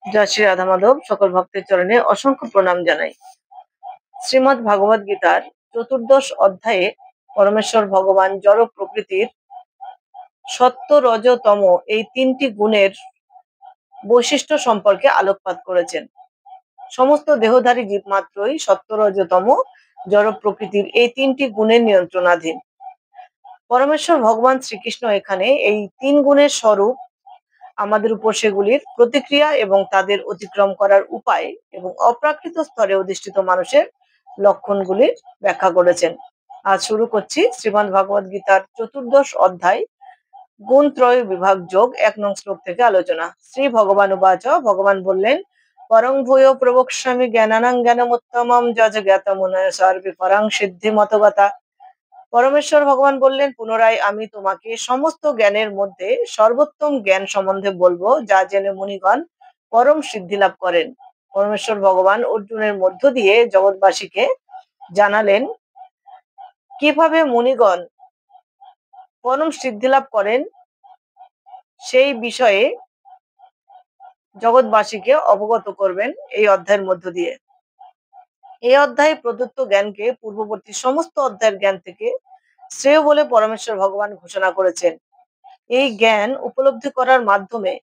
জয় শ্রী রাধা মাধব। সকল ভক্তের চরণে অসংখ্য প্রণাম জানাই। শ্রীমদ্ ভাগবত গীতার চতুর্দশ অধ্যায়ে পরমেশ্বর ভগবান জড় প্রকৃতির সত্য, রজ, তম এই তিনটি গুণের বৈশিষ্ট্য সম্পর্কে আলোকপাত করেছেন। সমস্ত দেহধারী জীব মাত্রই সত্য, রজ, তম জড় প্রকৃতির এই তিনটি গুণের নিয়ন্ত্রণাধীন। পরমেশ্বর ভগবান শ্রীকৃষ্ণ এখানে এই তিন গুণের স্বরূপ, আমাদের উপর সেগুলির প্রতিক্রিয়া এবং তাদের অতিক্রম করার উপায় এবং অপ্রাকৃত স্তরে অধিষ্ঠিত মানুষের লক্ষণগুলির ব্যাখ্যা করেছেন। আজ শুরু করছি শ্রীমদ্ ভাগবত গীতার চতুর্দশ অধ্যায় গুণত্রয় বিভাগ যোগ 1 নং শ্লোক থেকে আলোচনা। শ্রী ভগবান উবাচ, ভগবান বললেন, পরং ভূয় প্রবক্ষ্যামি জ্ঞানানাং জ্ঞানমুত্তমম যজ জ্ঞাতমুনয় সর্বে পরং সিদ্ধি মতগতা। পরমেশ্বর ভগবান বললেন, পুনরায় আমি তোমাকে সমস্ত জ্ঞানের মধ্যে সর্বোত্তম জ্ঞান সম্বন্ধে বলবো, যা জেনে মুনিগণ পরম সিদ্ধি লাভ করেন। পরমেশ্বর ভগবান অর্জুনের মধ্য দিয়ে জগৎবাসীকে জানালেন কিভাবে মুনিগণ পরম সিদ্ধি লাভ করেন, সেই বিষয়ে জগৎবাসীকে অবগত করবেন এই অধ্যায়ের মধ্য দিয়ে। এই অধ্যায়ে প্রদত্ত জ্ঞানকে পূর্ববর্তী সমস্ত অধ্যায়ের জ্ঞান থেকে শ্রেয় বলে পরমেশ্বর ভগবান ঘোষণা করেছেন। এই জ্ঞান উপলব্ধি করার মাধ্যমে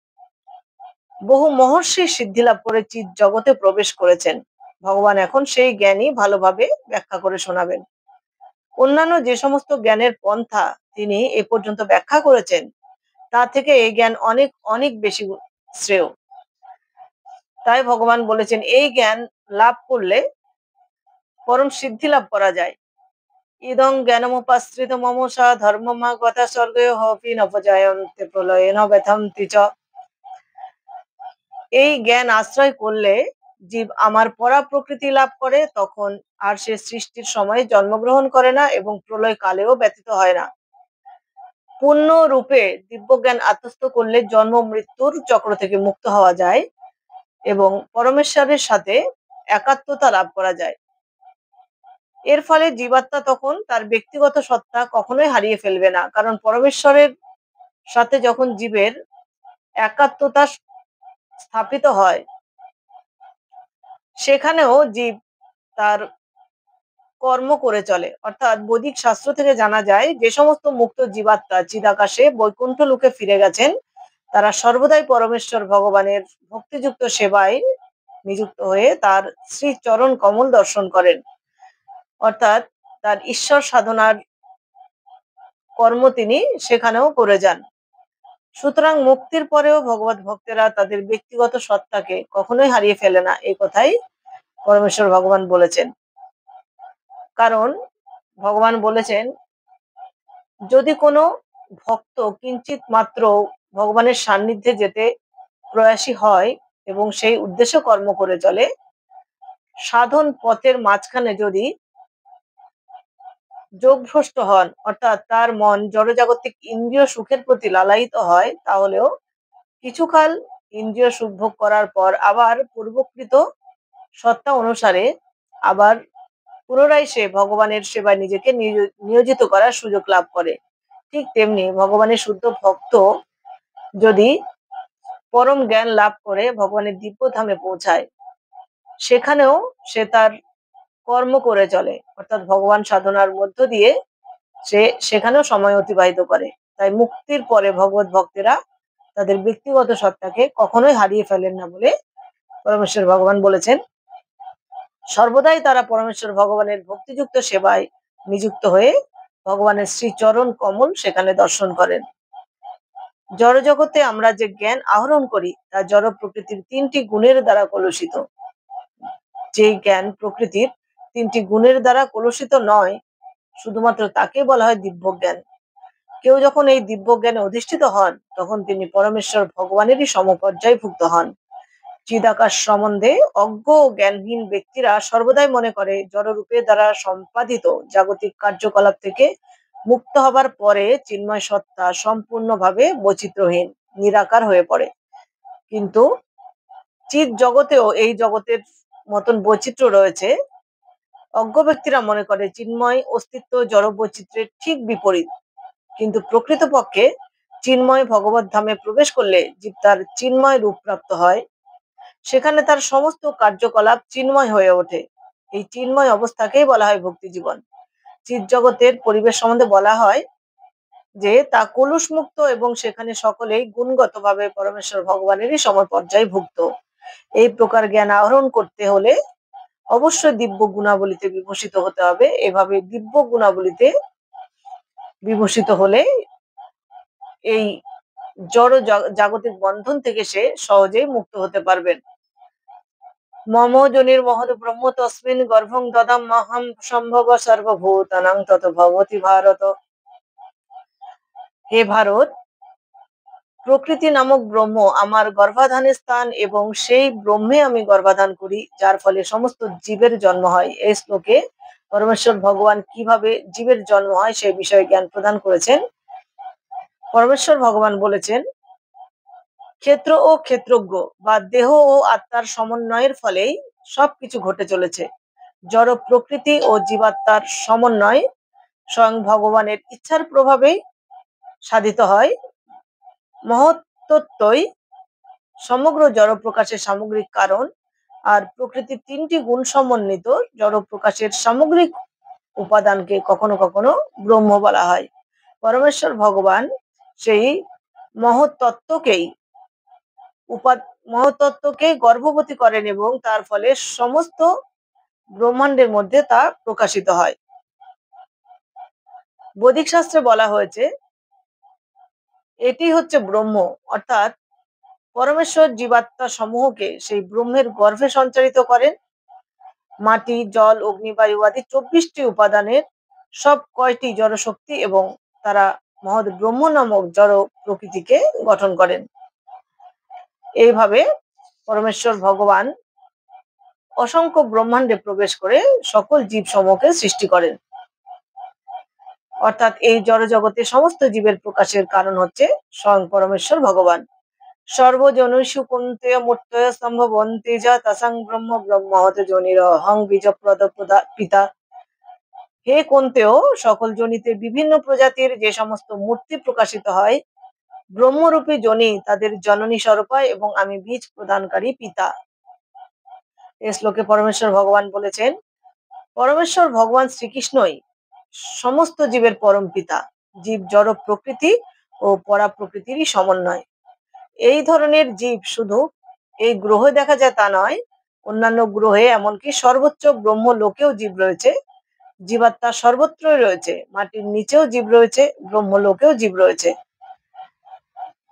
বহু মহর্ষি সিদ্ধি লাভ করে চিৎ জগতে প্রবেশ করেছেন। ভগবান এখন সেই জ্ঞানই ভালোভাবে ব্যাখ্যা করে শোনাবেন। অন্যান্য যে সমস্ত জ্ঞানের পন্থা তিনি এ পর্যন্ত ব্যাখ্যা করেছেন, তা থেকে এই জ্ঞান অনেক অনেক বেশি শ্রেয়। তাই ভগবান বলেছেন, এই জ্ঞান লাভ করলে পরম সিদ্ধি লাভ করা যায়। ইদং জ্ঞানমুপাশ্রিত মমসা ধর্মমা গতা স্বর্গে হপি নপজায়ন্তে প্রলয়ে ন ব্যথন্তি চ। এই জ্ঞান আশ্রয় করলে জীব আমার পরা প্রকৃতি লাভ করে, তখন আর সে সৃষ্টির সময় জন্মগ্রহণ করে না এবং প্রলয় কালেও ব্যতীত হয় না। পূর্ণ রূপে দিব্য জ্ঞান আত্মস্থ করলে জন্ম মৃত্যুর চক্র থেকে মুক্ত হওয়া যায় এবং পরমেশ্বরের সাথে একাত্মতা লাভ করা যায়। এর ফলে জীবাত্মা তখন তার ব্যক্তিগত সত্তা কখনোই হারিয়ে ফেলবে না, কারণ পরমেশ্বরের সাথে যখন জীবের একাত্মতা স্থাপিত হয়, সেখানেও জীব তার কর্ম করে চলে। অর্থাৎ বৈদিক শাস্ত্র থেকে জানা যায়, যে সমস্ত মুক্ত জীবাত্মা চিদাকাশে বৈকুণ্ঠ লোকে ফিরে গেছেন, তারা সর্বদাই পরমেশ্বর ভগবানের ভক্তিযুক্ত সেবায় নিযুক্ত হয়ে তার শ্রী চরণ কমল দর্শন করেন। অর্থাৎ তার ঈশ্বর সাধনার কর্ম তিনি সেখানেও করে যান। সুতরাং মুক্তির পরেও ভগবত ভক্তেরা তাদের ব্যক্তিগত সত্তাকে কখনোই হারিয়ে ফেলে না, এই কথাই পরমেশ্বর ভগবান বলেছেন। কারণ ভগবান বলেছেন, যদি কোনো ভক্ত কিঞ্চিত মাত্র ভগবানের সান্নিধ্যে যেতে প্রয়াসী হয় এবং সেই উদ্দেশ্য কর্ম করে চলে, সাধন পথের মাঝখানে যদি যোগভ্রষ্ট হন, অর্থাৎ তার মন জড়জাগতিক ইন্দ্রিয় সুখের প্রতি লালায়িত হয়, তাহলেও কিছুকাল ইন্দ্রিয় সুখ ভোগ করার পর আবার পূর্বকৃত সত্তা অনুসারে আবার পুনরায় সে ভগবানের সেবায় নিজেকে নিয়োজিত করার সুযোগ লাভ করে। ঠিক তেমনি ভগবানের শুদ্ধ ভক্ত যদি পরম জ্ঞান লাভ করে ভগবানের দিব্য ধামে পৌঁছায়, সেখানেও সে তার কর্ম করে চলে, অর্থাৎ ভগবান সাধনার মধ্য দিয়ে সে সেখানেও সময় অতিবাহিত করে। তাই মুক্তির পরে ভগবত ভক্তেরা তাদের ব্যক্তিগত সত্তাকে কখনোই হারিয়ে ফেলেন না বলে পরমেশ্বর ভগবান বলেছেন। সর্বদাই তারা পরমেশ্বর ভগবানের ভক্তিযুক্ত সেবায় নিযুক্ত হয়ে ভগবানের শ্রীচরণ কমল সেখানে দর্শন করেন। জড় জগতে আমরা যে জ্ঞান আহরণ করি, তা জড় প্রকৃতির তিনটি গুণের দ্বারা কলুষিত। যে জ্ঞান প্রকৃতির তিনটি গুণের দ্বারা কলুষিত নয়, শুধুমাত্র তাকে বলা হয় দিব্য জ্ঞান। কেউ যখন এই দিব্য জ্ঞানে অধিষ্ঠিত হন, তখন তিনি পরমেশ্বর ভগবানেরই সমপর্যায়ভুক্ত হন। চিদাকাশ সম্বন্ধে অজ্ঞ জ্ঞানহীন ব্যক্তিরা সর্বদাই মনে করে জড়রূপে দ্বারা সম্পাদিত জাগতিক কার্যকলাপ থেকে মুক্ত হবার পরে চিন্ময় সত্তা সম্পূর্ণভাবে বৈচিত্র্যহীন নিরাকার হয়ে পড়ে। কিন্তু চিৎ জগতেও এই জগতের মতন বৈচিত্র্য রয়েছে। অজ্ঞ ব্যক্তিরা মনে করে চিন্ময় অস্তিত্ব জড় বৈচিত্র্যের ঠিক বিপরীত। কিন্তু প্রকৃতপক্ষে চিন্ময় ভগবত ধামে প্রবেশ করলে জীব তার চিন্ময় রূপ প্রাপ্ত হয়। সেখানে তার সমস্ত কার্যকলাপ চিন্ময় হয়ে ওঠে। এই চিন্ময় অবস্থাকেই বলা হয় ভক্তি জীবন। চিৎ জগতের পরিবেশ সম্বন্ধে বলা হয় যে তা কলুষমুক্ত এবং সেখানে সকলেই গুণগতভাবে পরমেশ্বর ভগবানেরই সমপর্যায় ভুক্ত। এই প্রকার জ্ঞান আহরণ করতে হলে অবশ্যই দিব্য গুণাবলীতে বিভূষিত হতে হবে। এভাবে দিব্য গুণাবলীতে বিভূষিত হলে এই জড় জাগতিক বন্ধন থেকে সে সহজেই মুক্ত হতে পারবেন। মম যোনির মহৎ ব্রহ্ম তস্মিন গর্ভং দদাম মহম সম্ভব সর্বভূতানাং তত ভবতি ভারত। হে ভারত, প্রকৃতি নামক ব্রহ্ম আমার গর্ভাধানের স্থান এবং সেই ব্রহ্মে আমি গর্ভাধান করি, যার ফলে সমস্ত জীবের জন্ম হয়। এই শ্লোকে পরমেশ্বর ভগবান কিভাবে জীবের জন্ম হয় সে বিষয়ে জ্ঞান প্রদান করেছেন। পরমেশ্বর ভগবান বলেছেন, ক্ষেত্র ও ক্ষেত্রজ্ঞ বা দেহ ও আত্মার সমন্বয়ের ফলেই সবকিছু ঘটে চলেছে। জড় প্রকৃতি ও জীবাত্মার সমন্বয় স্বয়ং ভগবানের ইচ্ছার প্রভাবেই সাধিত হয়। মহত্তত্ত্বই সমগ্র জড় প্রকাশের সামগ্রিক কারণ, আর প্রকৃতির তিনটি গুণ সমন্বিত জড় প্রকাশের সামগ্রিক উপাদানকে কখনো কখনো ব্রহ্ম বলা হয়। পরমেশ্বর ভগবান সেই মহত্তত্ত্বকেই মহত্তত্ত্বকে গর্ভবতী করেন এবং তার ফলে সমস্ত ব্রহ্মাণ্ডের মধ্যে তা প্রকাশিত হয়। বৈদিক শাস্ত্রে বলা হয়েছে এটি হচ্ছে ব্রহ্ম, অর্থাৎ পরমেশ্বর জীবাত্মা সমূহকে সেই ব্রহ্মের গর্ভে সঞ্চারিত করেন। মাটি, জল, অগ্নি, বায়ু আদি 24টি উপাদানের সব কয়টি জড়শক্তি এবং তারা মহৎ ব্রহ্ম নামক জড় প্রকৃতিকে গঠন করেন। এইভাবে পরমেশ্বর ভগবান অসংখ্য ব্রহ্মাণ্ডে প্রবেশ করে সকল জীব সমূহকে সৃষ্টি করেন। অর্থাৎ এই জড়জগতে সমস্ত জীবের প্রকাশের কারণ হচ্ছে স্বয়ং পরমেশ্বর ভগবান। সর্বজনুষু কুন্তেয় মূর্তয় সম্ভবন্তি যা তসং ব্রহ্ম ব্রহ্মহত জনির হং বীজপ্রদ পিতা। হে কুন্তেয়, সকল জনিতে বিভিন্ন প্রজাতির যে সমস্ত মূর্তি প্রকাশিত হয়, ব্রহ্মরূপী জনি তাদের জননী স্বরূপায় এবং আমি বীজ প্রদানকারী পিতা। এই শ্লোকে পরমেশ্বর ভগবান বলেছেন, পরমেশ্বর ভগবান শ্রীকৃষ্ণই সমস্ত জীবের পরম পিতা। জীব জড় প্রকৃতি ও পরা প্রকৃতিরই সমন্বয়। এই ধরনের জীব শুধু এই গ্রহে দেখা যায় তা নয়, অন্যান্য গ্রহে এমনকি সর্বোচ্চ ব্রহ্ম লোকেও জীব রয়েছে। জীবাত্মা সর্বত্রই রয়েছে, মাটির নিচেও জীব রয়েছে, ব্রহ্মলোকেও জীব রয়েছে,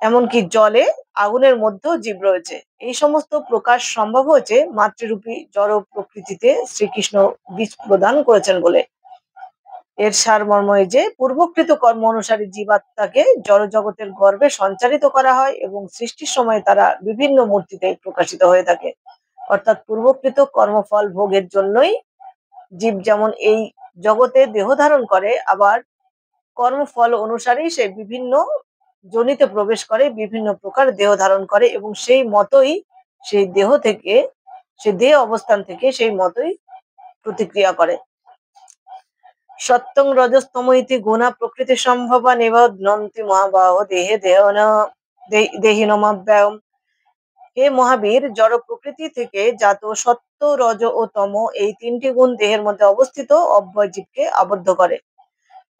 এমনকি জলে, আগুনের মধ্যেও জীব রয়েছে। এই সমস্ত প্রকাশ সম্ভব হয়েছে মাতৃরূপী জড় প্রকৃতিতে শ্রীকৃষ্ণ বীজ প্রদান করেছেন বলে। এর সারমর্ম এই যে পূর্বকৃত কর্ম অনুসারে জীবাত্মাকে জড় জগতের গর্ভে সঞ্চারিত করা হয় এবং সৃষ্টির সময় তারা বিভিন্ন মূর্তিতে প্রকাশিত হয়ে থাকে। অর্থাৎ পূর্বকৃত কর্মফল ভোগের জন্যই জীব যেমন এই জগতে দেহ ধারণ করে, আবার কর্মফল অনুসারেই সে বিভিন্ন যোনিতে প্রবেশ করে, বিভিন্ন প্রকার দেহ ধারণ করে এবং সেই মতোই সেই দেহ থেকে, সেই দেহ অবস্থান থেকে সেই মতোই প্রতিক্রিয়া করে। সত্যং রজস্তম ইতি গুণা প্রকৃতি সম্ভবা নিবধ্নন্তি মহাবাহ দেহে দেহিনমাব্যয়ম। হে মহাবীর, জড় প্রকৃতি থেকে জাত সত্য, রজ ও তম এই তিনটি গুণ দেহের মধ্যে অবস্থিত অব্যয় জীবকে আবদ্ধ করে।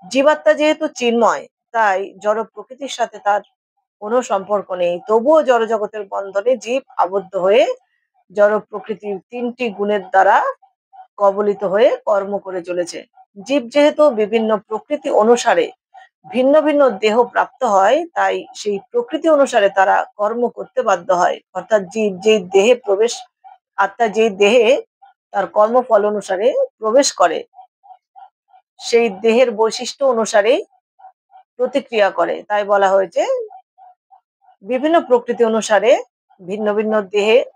জীবাত্মা যেহেতু চিন্ময়, তাই জড় প্রকৃতির সাথে তার কোনো সম্পর্ক নেই, তবুও জড় জগতের বন্ধনে জীব আবদ্ধ হয়ে জড় প্রকৃতির তিনটি গুণের দ্বারা কবলিত হয়ে কর্ম করে চলেছে। জীব যেহেতু বিভিন্ন প্রকৃতি অনুসারে ভিন্ন ভিন্ন দেহ প্রাপ্ত হয়, তাই সেই প্রকৃতি অনুসারে তারা কর্ম করতে বাধ্য হয়। অর্থাৎ জীব যেই দেহে প্রবেশ, আত্মা যেই দেহে তার কর্মফল অনুসারে প্রবেশ করে, সেই দেহের বৈশিষ্ট্য অনুসারেই প্রতিক্রিয়া করে। তাই বলা হয়েছে বিভিন্ন প্রকৃতি অনুসারে ভিন্ন ভিন্ন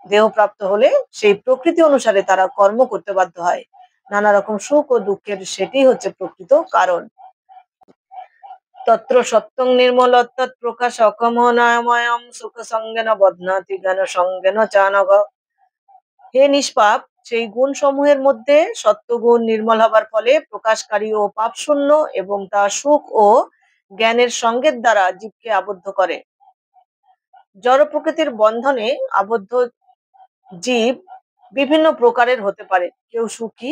দেহ প্রাপ্ত হলে সেই প্রকৃতি অনুসারে তারা কর্ম করতে বাধ্য হয়। নানা রকম সুখ ও দুঃখের সেটি হচ্ছে প্রকৃত কারণ। তত্র সত্যং নির্মলত্বৎ প্রকাশ অকমনাময়ম সুখ সঙ্গেন বধ্নাতি জ্ঞান সঙ্গেন চানগ। হে নিষ্পাপ, সেই গুণ সমূহের মধ্যে সত্যগুণ নির্মল হবার ফলে প্রকাশকারী ও পাপ শূন্য এবং তা সুখ ও জ্ঞানের সঙ্গের দ্বারা জীবকে আবদ্ধ করে। জড় প্রকৃতির বন্ধনে আবদ্ধ জীব বিভিন্ন প্রকারের হতে পারে, কেউ সুখী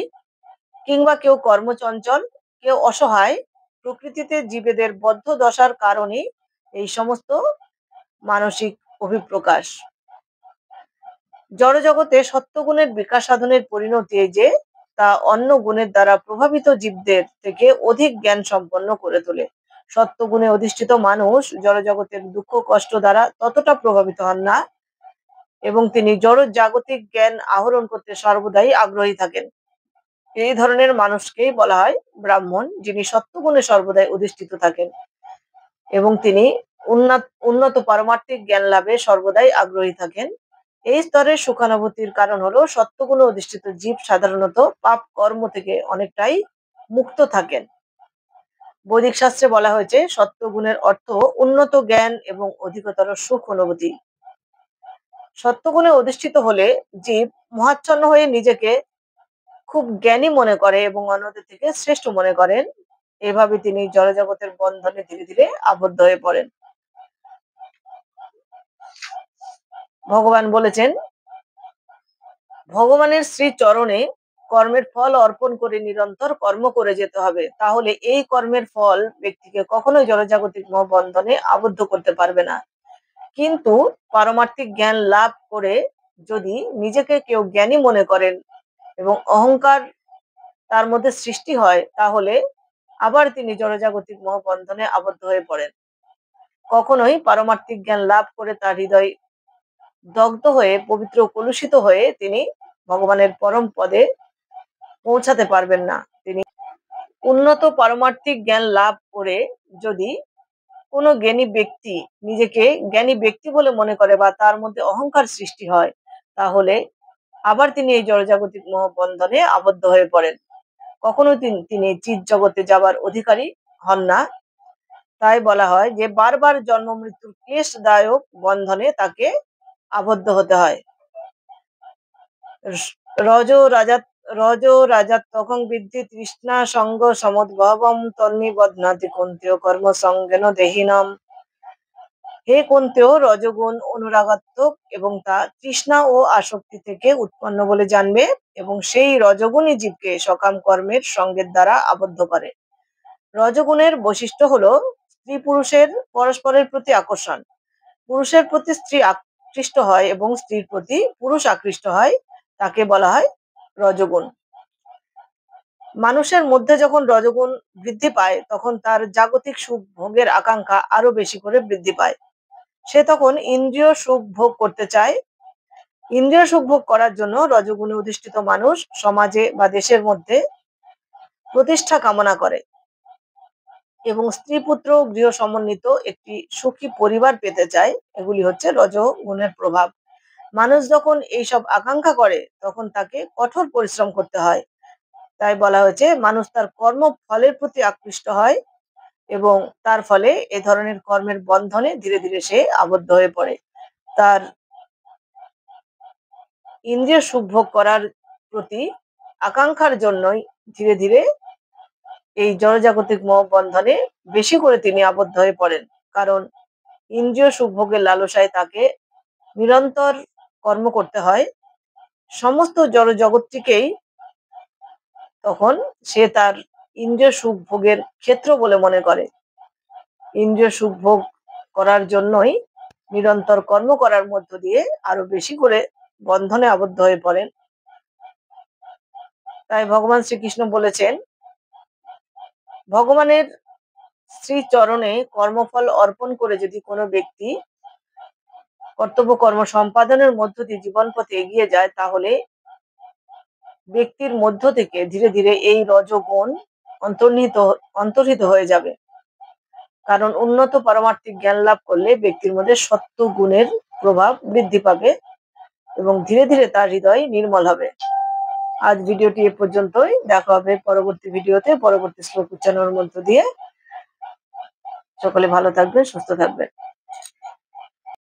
কিংবা কেউ কর্মচঞ্চল, কেউ অসহায়। প্রকৃতিতে জীবেদের বদ্ধ দশার কারণে এই সমস্ত মানসিক অভিপ্রকাশ। জড়জগতে সত্যগুণের বিকাশ সাধনের পরিণতি এই যে তা অন্য গুণের দ্বারা প্রভাবিত জীবদের থেকে অধিক জ্ঞান সম্পন্ন করে তোলে। সত্যগুণে অধিষ্ঠিত মানুষ জড়জগতের দুঃখ কষ্ট দ্বারা ততটা প্রভাবিত হন না এবং তিনি জড় জাগতিক জ্ঞান আহরণ করতে সর্বদাই আগ্রহী থাকেন। এই ধরনের মানুষকেই বলা হয় ব্রাহ্মণ, যিনি সত্যগুণে সর্বদাই অধিষ্ঠিত থাকেন এবং তিনি উন্নত পারমার্থিক জ্ঞান লাভে সর্বদাই আগ্রহী থাকেন। এই স্তরের সুখানুভূতির কারণ হলো সত্যগুণে অধিষ্ঠিত জীব সাধারণত পাপ কর্ম থেকে অনেকটাই মুক্ত থাকেন। বৈদিক শাস্ত্রে বলা হয়েছে সত্যগুণের অর্থ উন্নত জ্ঞান এবং অধিকতর সুখ অনুভূতি। সত্যগুণে অধিষ্ঠিত হলে জীব মহাচ্ছন্ন হয়ে নিজেকে খুব জ্ঞানী মনে করে এবং অন্যদের থেকে শ্রেষ্ঠ মনে করেন। এভাবে তিনি জড়জগতের বন্ধনে ধীরে ধীরে আবদ্ধ হয়ে পড়েন। ভগবান বলেছেন, ভগবানের শ্রী চরণে কর্মের ফল অর্পণ করে নিরন্তর কর্ম করে যেতে হবে, তাহলে এই কর্মের ফল ব্যক্তিকে কখনোই জড়জাগতিক বন্ধনে আবদ্ধ করতে পারবে না। কিন্তু পারমার্থিক জ্ঞান লাভ করে যদি নিজেকে কেউ জ্ঞানী মনে করেন এবং অহংকার তার মধ্যে সৃষ্টি হয়, তাহলে আবার তিনি জড়জাগতিক বন্ধনে আবদ্ধ হয়ে পড়েন। কখনোই পারমার্থিক জ্ঞান লাভ করে তার হৃদয় দগ্ধ হয়ে পবিত্র কলুষিত হয়ে তিনি ভগবানের পরম পদে পৌঁছাতে পারবেন না। তিনি উন্নত পারমার্থিক জ্ঞান লাভ করে যদি কোনো জ্ঞানী ব্যক্তি নিজেকে জ্ঞানী ব্যক্তি বলে মনে করে বা তার মধ্যে অহংকার সৃষ্টি হয়, তাহলে আবার তিনি এই জড়জাগতিক মোহবন্ধনে আবদ্ধ হয়ে পড়েন। কখনো তিনি চিৎ জগতে যাবার অধিকারী হন না। তাই বলা হয় যে বারবার জন্ম মৃত্যুর ক্লেশদায়ক বন্ধনে তাকে আবদ্ধ হতে হয়। রজ রাজাত্মকং বিদ্ধি তৃষ্ণা সঙ্গ সমুদ্ভবম তন্নিবধ্নাতি কুন্তেয় কর্ম সঙ্গেন দেহিনম। হে কুন্তেয়, রজগুণ অনুরাগাত্মক এবং তা তৃষ্ণা ও আসক্তি থেকে উৎপন্ন বলে জানবে এবং সেই রজগুণই জীবকে সকাম কর্মের সঙ্গের দ্বারা আবদ্ধ করে। রজগুণের বৈশিষ্ট্য হলো স্ত্রী পুরুষের পরস্পরের প্রতি আকর্ষণ। পুরুষের প্রতি স্ত্রী আকৃষ্ট হয় এবং স্ত্রীর প্রতি পুরুষ আকৃষ্ট হয়, তাকে বলা হয় রজগুণ। মানুষের মধ্যে যখন রজগুণ বৃদ্ধি পায় তখন তার জাগতিক সুখ ভোগের আকাঙ্ক্ষা আরো বেশি করে বৃদ্ধি পায়। সে তখন ইন্দ্রিয় সুখ ভোগ করতে চায়। ইন্দ্রিয় সুখ ভোগ করার জন্য রজগুণে অধিষ্ঠিত মানুষ সমাজে বা দেশের মধ্যে প্রতিষ্ঠা কামনা করে এবং স্ত্রী পুত্র গৃহ সমন্বিত একটি সুখী পরিবার পেতে চায়। এগুলি হচ্ছে রজগুণের প্রভাব। মানুষ যখন এইসব আকাঙ্ক্ষা করে তখন তাকে কঠোর পরিশ্রম করতে হয়। তাই বলা হয়েছে মানুষ তার কর্ম ফলের প্রতি আকৃষ্ট হয় এবং তার ফলে এ ধরনের কর্মের বন্ধনে ধীরে ধীরে সে আবদ্ধ হয়ে পড়ে। তার ইন্দ্রিয় সুখ ভোগ করার প্রতি আকাঙ্ক্ষার জন্যই ধীরে ধীরে এই জড়জাগতিক মোহ বন্ধনে বেশি করে তিনি আবদ্ধ হয়ে পড়েন। কারণ ইন্দ্রিয় সুখ ভোগের লালসায় তাকে নিরন্তর কর্ম করতে হয়। সমস্ত জড় জগৎটিকেই তখন সে তার ইন্দ্রিয় সুখ ভোগের ক্ষেত্র বলে মনে করে। ইন্দ্রিয় সুখ ভোগ করার জন্যই নিরন্তর কর্ম করার মধ্য দিয়ে আরো বেশি করে বন্ধনে আবদ্ধ হয়ে পড়েন। তাই ভগবান শ্রীকৃষ্ণ বলেছেন, ভগবানের শ্রী চরণে কর্মফল অর্পণ করে যদি কোনো ব্যক্তি কর্তব্য কর্ম সম্পাদনের মধ্য দিয়ে জীবন পথে এগিয়ে যায়, তাহলে ব্যক্তির মধ্য থেকে ধীরে ধীরে এই রজগুণ অন্তর্হিত হয়ে যাবে। কারণ উন্নত পারমার্থিক জ্ঞান লাভ করলে ব্যক্তির মধ্যে সত্য গুণের প্রভাব বৃদ্ধি পাবে এবং ধীরে ধীরে তার হৃদয় নির্মল হবে। আজ ভিডিওটি এ পর্যন্তই। দেখা হবে পরবর্তী ভিডিওতে পরবর্তী শ্লোক উচ্চারণের মধ্য দিয়ে। সকলে ভালো থাকবেন, সুস্থ থাকবেন।